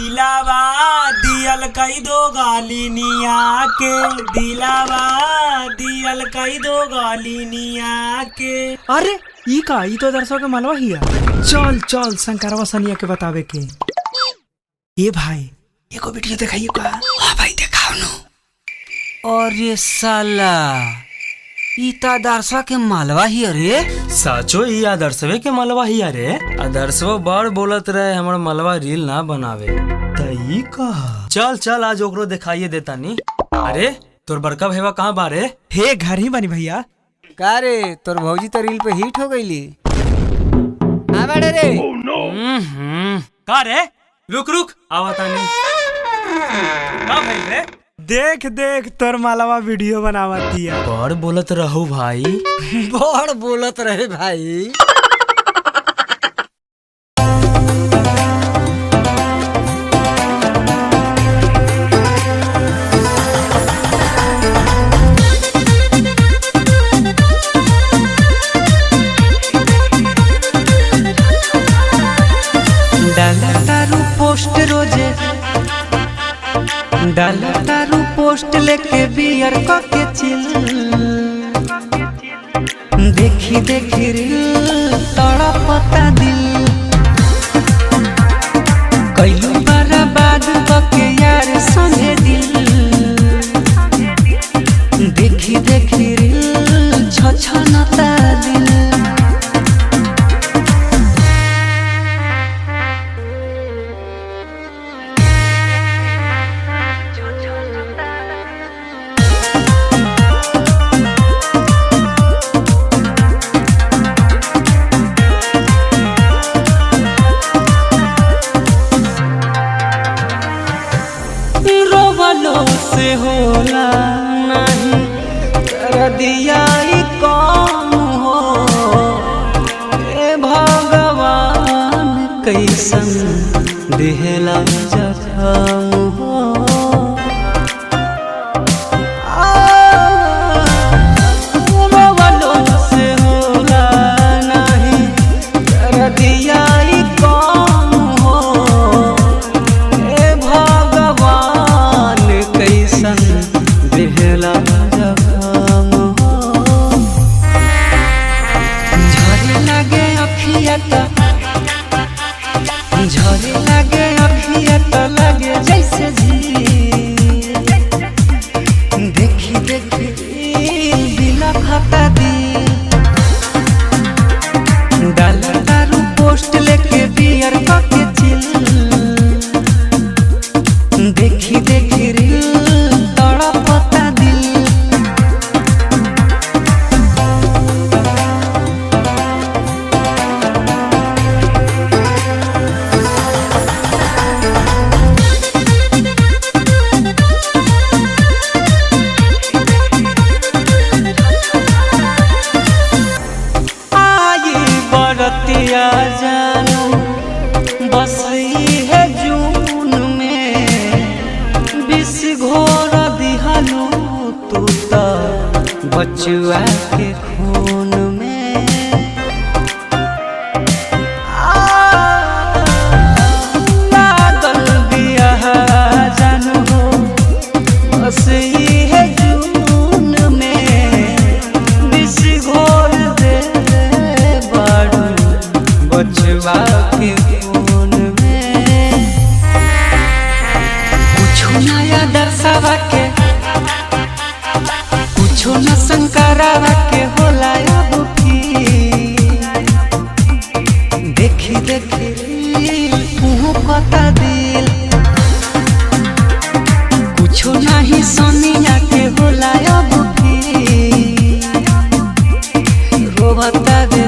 दिलावा दियल कई दो गालिनिया के, दिलावा दियल कई दो गालिनिया के। अरे ई का ई तो दरसों के मलवा हिया। चल चल शंकरवा सनिया के बतावे के। ये भाई एको वीडियो दिखाइए का। हाँ भाई दिखाओ नो। अरे साला ई तो आदर्शवा के मलवा ही अरे। साचो ई आदर्शवे के मलवा ही अरे। आदर्शवा बड़ बोलत रहे हमर मलवा रील ना बनावे। तई कहा चल चल आज ओकरो दिखाइए देता नी। अरे तोर बड़का भैया कहाँ बारे? हे घर ही बनी भैया। का रे तोर भौजी तो रील पे हिट हो गईली। हाँ बड़े रे। का रे रुक रुक आवता नहीं। का भाई रे? देख देख तोर मालवा वीडियो बनावतिया। बड़ बोलत रहू भाई। बड़ बोलत रहे भाई। डालतारू पोस्ट रोजे, डालतारू पोस्ट लेके बियर के चिल। देखी देखी रील तड़पता दिल। कईलू बर्बाद के यार संगे दिल। देखी देखी रील छछनता दिल। से होला नहीं कर दिया कौन हो। ए भगवान कैसन दिहला जखम हो। से होला नहीं कर दिया कौन हो। ए भगवान कैसन दिहला जखम हो। झरे लगे अखिया त, झरे लगे अखिया त लगे जैसे झील। देखी देखी दिल खाता दिल। डालतारू पोस्ट लेके बियर के चिल। देखी देखी रील तड़पता दिल। आई बरतिया जानू बस है जून में। विष घोर दिहलू तू तो बचुआ के खून में। लागल बियाह जानू हो बस है जून में। विष घोर दे बाड़ू बचुआ के खून में। कुछो नया दर्शावा के, कुछो न शंकरवा के होला अब की। देखी देखी पता दिल। कुछो नहीं सोनिया के होला अब की। रोबता दे